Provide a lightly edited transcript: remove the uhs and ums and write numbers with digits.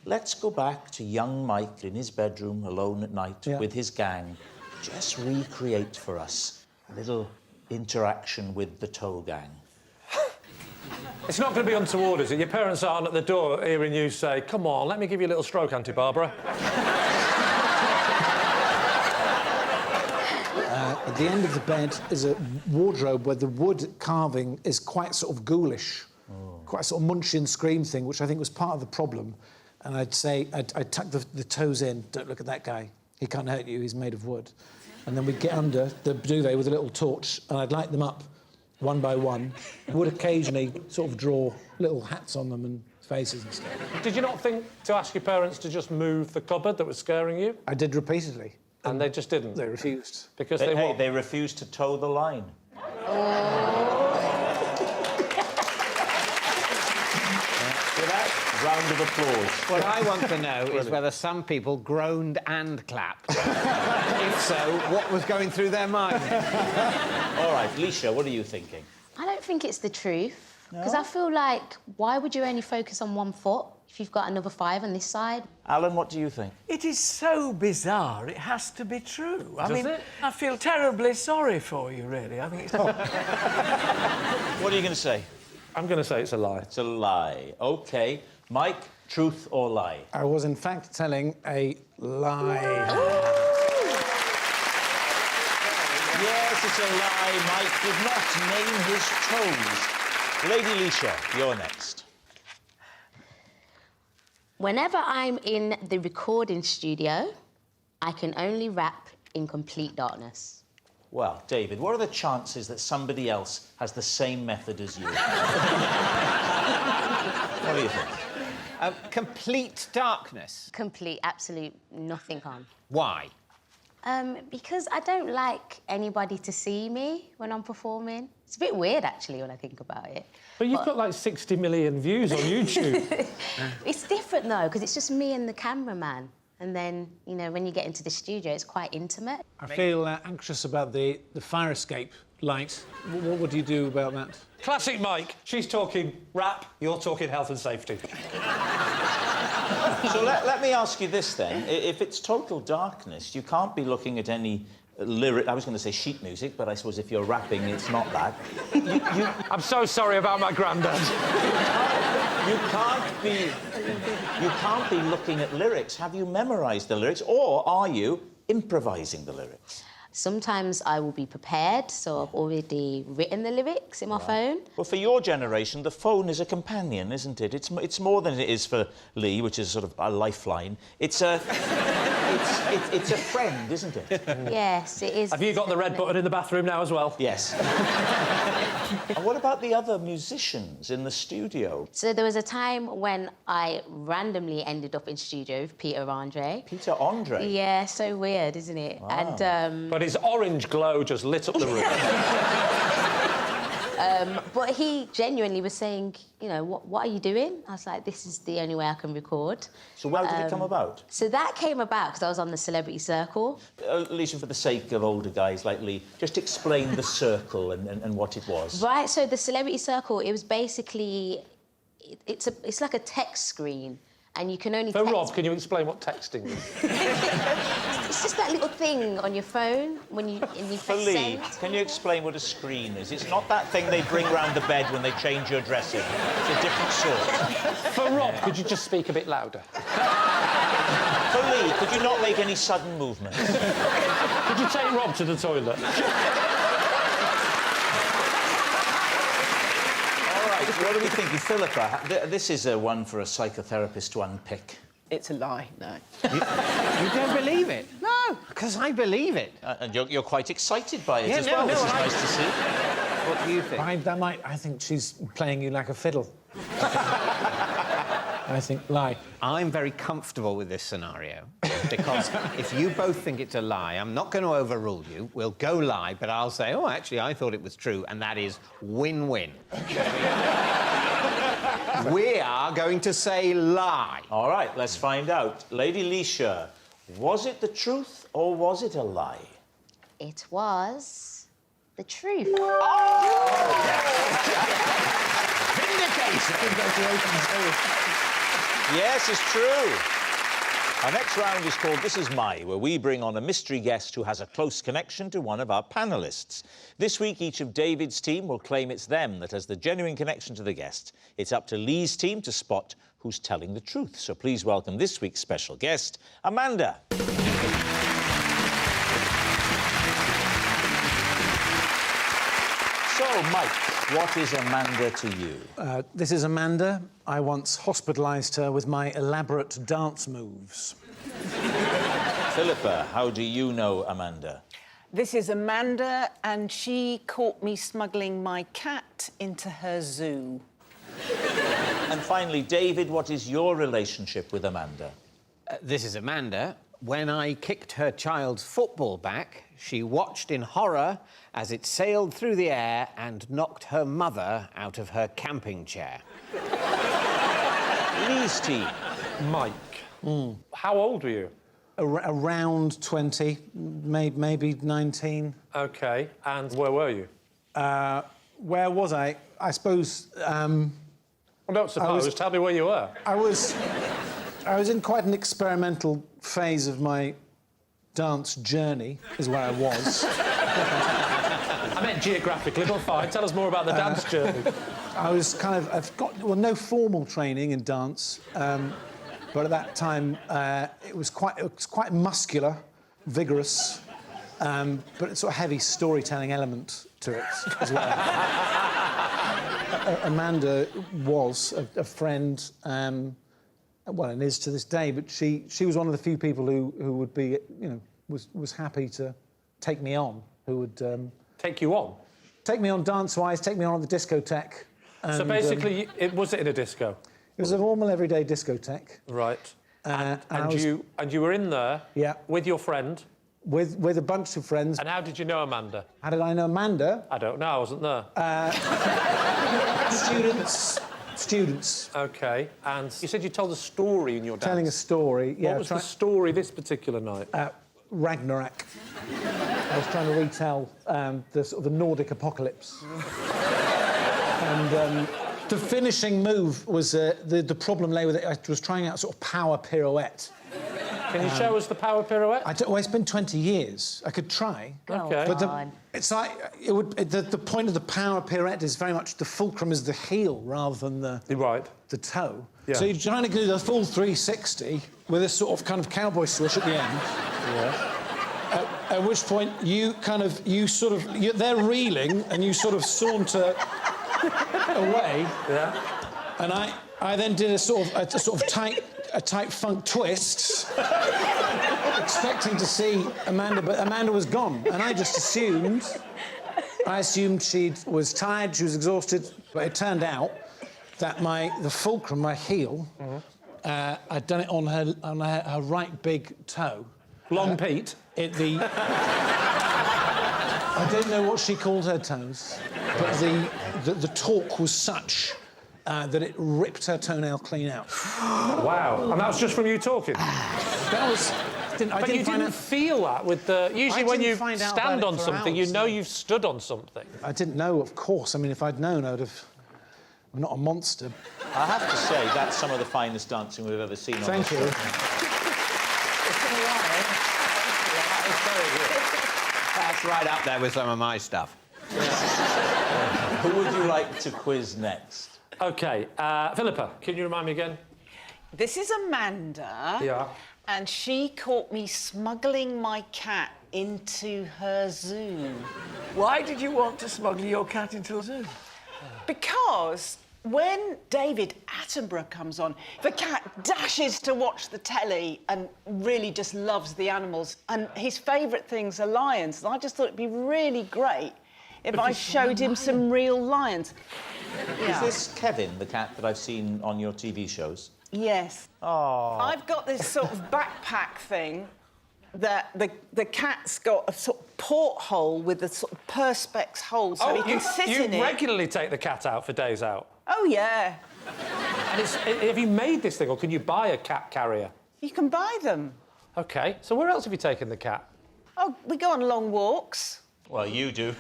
Let's go back to young Mike in his bedroom, alone at night, with his gang. Just recreate for us a little interaction with the tow gang. It's not going to be untoward, is it? Your parents aren't at the door hearing you say, come on, let me give you a little stroke, Auntie Barbara. At the end of the bed is a wardrobe where the wood carving is quite sort of ghoulish, quite a sort of Munchkin scream thing, which I think was part of the problem. And I'd say, I'd tuck the toes in, don't look at that guy, he can't hurt you, he's made of wood. And then we'd get under the duvet with a little torch and I'd light them up one by one. Would occasionally sort of draw little hats on them and faces and stuff. Did you not think to ask your parents to just move the cupboard that was scaring you? I did repeatedly. And they just didn't? They refused. Because they refused to toe the line. For that, round of applause. What I want to know is whether some people groaned and clapped. If so, what was going through their mind? All right, Leisha, what are you thinking? I don't think it's the truth. Because I feel like, why would you only focus on one foot if you've got another 5 on this side? Alan, what do you think? It is so bizarre, it has to be true. I mean, it? I feel terribly sorry for you, really. I think it's... What are you going to say? I'm going to say it's a lie. It's a lie. OK. Mike, truth or lie? I was, in fact, telling a lie. Yes, it's a lie. Mike did not name his toes. Lady Leisha, you're next. Whenever I'm in the recording studio, I can only rap in complete darkness. Well, David, what are the chances that somebody else has the same method as you? What do you think? Complete darkness. Complete, absolute, nothing on. Why? Because I don't like anybody to see me when I'm performing. It's a bit weird, actually, when I think about it. But you've got, like, 60 million views on YouTube. It's different, though, because it's just me and the cameraman. And then, you know, when you get into the studio, it's quite intimate. I feel anxious about the fire escape light. What do you do about that? Classic Mike. She's talking rap, you're talking health and safety. So let me ask you this, then. If it's total darkness, you can't be looking at any lyric... I was going to say sheet music, but I suppose if you're rapping, it's not that. I'm so sorry about my granddad. You can't be looking at lyrics. Have you memorised the lyrics, or are you improvising the lyrics? Sometimes I will be prepared, so I've already written the lyrics in my phone. Well, for your generation, the phone is a companion, isn't it? It's more than it is for Lee, which is sort of a lifeline. It's a... it's a friend, isn't it? Yes, it is. Have you got the red button in the bathroom now as well? Yes. And what about the other musicians in the studio? So there was a time when I randomly ended up in studio with Peter Andre. Peter Andre? Yeah, so weird, isn't it? Wow. And But his orange glow just lit up the room. but he genuinely was saying, you know, what are you doing? I was like, this is the only way I can record. So how did it come about? So that came about because I was on the Celebrity Circle. Lisa, for the sake of older guys like Lee, just explain the circle and what it was. Right, so the Celebrity Circle, it was basically... It's like a text screen, and you can only So, text... Rob, can you explain what texting is? It's just that little thing on your phone when you For press Lee, send. can you explain what a screen is? It's not that thing they bring round the bed when they change your dressing. It's a different sort. For Rob, could you just speak a bit louder? For Lee, could you not make any sudden movements? Could you take Rob to the toilet? What do we think, Philippa? This is one for a psychotherapist to unpick. It's a lie, no. You don't believe it? No, because I believe it. And you're quite excited by it as no, well, no, which is nice to see. What do you think? I think she's playing you like a fiddle. I think lie. I'm very comfortable with this scenario because if you both think it's a lie, I'm not going to overrule you. We'll go lie, but I'll say, oh, actually, I thought it was true, and that is win-win. We are going to say lie. All right, let's find out. Lady Leisha, was it the truth or was it a lie? It was the truth. Vindication! Yes, it's true. Our next round is called This Is My, where we bring on a mystery guest who has a close connection to one of our panellists. This week, each of David's team will claim it's them that has the genuine connection to the guest. It's up to Lee's team to spot who's telling the truth. So please welcome this week's special guest, Amanda. So, Mike, what is Amanda to you? This is Amanda. I once hospitalised her with my elaborate dance moves. Philippa, how do you know Amanda? This is Amanda, and she caught me smuggling my cat into her zoo. And finally, David, what is your relationship with Amanda? This is Amanda. When I kicked her child's football back, she watched in horror as it sailed through the air and knocked her mother out of her camping chair. Lee's team. Mike. How old were you? Around 20, maybe 19. OK. And where were you? Where was I? I suppose... Well, don't suppose. Tell me where you were. I was in quite an experimental phase of my dance journey, is where I was. I meant geographically, but fine. Tell us more about the dance journey. I was I've got, well, no formal training in dance, but at that time it was quite muscular, vigorous, but it's sort of heavy storytelling element to it as well. Amanda was a friend, well, and is to this day, but she was one of the few people who would be, you know, was happy to take me on, who would... Take you on? Take me on dance-wise, take me on at the discotheque. So basically, was it in a disco? It was a normal, everyday discotheque. Right. And you were in there with your friend? With a bunch of friends. And how did you know Amanda? How did I know Amanda? I don't know, I wasn't there. Students. OK. And you said you told a story in your dance. Telling a story, yeah. What was the story this particular night? Ragnarok. I was trying to retell the sort of the Nordic apocalypse. And the finishing move was the problem lay with it. I was trying out a sort of power pirouette. Can you show us the power pirouette? Well, it's been 20 years. I could try. OK. But it's like the point of the power pirouette is very much the fulcrum is the heel rather than the toe. Yeah. So you're trying to do the full 360 with this sort of kind of cowboy swish at the end. Yeah. At which point they're reeling and you sort of saunter away. Yeah. And I then did a sort of tight funk twist, expecting to see Amanda, but Amanda was gone, and I assumed she was tired, she was exhausted, but it turned out that the fulcrum, my heel, I'd done it on her right big toe. Long Pete. I don't know what she called her toes, but the torque was such that it ripped her toenail clean out. Wow. And that was just from you talking? That was... But you didn't feel that with the... Usually when you stand on something, you know you've stood on something. I didn't know, of course. I mean, if I'd known, I'd have... I'm not a monster. I have to say, that's some of the finest dancing we've ever seen on the Thank you. That's right up there with some of my stuff. Who would you like to quiz next? OK, Philippa, can you remind me again? This is Amanda. Yeah. And she caught me smuggling my cat into her zoo. Why did you want to smuggle your cat into a zoo? Because when David Attenborough comes on, the cat dashes to watch the telly and really just loves the animals. And his favourite things are lions. And I just thought it'd be really great if I showed him some real lions. Yeah. Is this Kevin, the cat that I've seen on your TV shows? Yes. Oh. I've got this sort of backpack thing that the cat's got a sort of porthole with a sort of perspex hole so he can sit in it. You regularly take the cat out for days out? Oh, yeah. And have you made this thing, or can you buy a cat carrier? You can buy them. OK, so where else have you taken the cat? Oh, we go on long walks. Well, you do.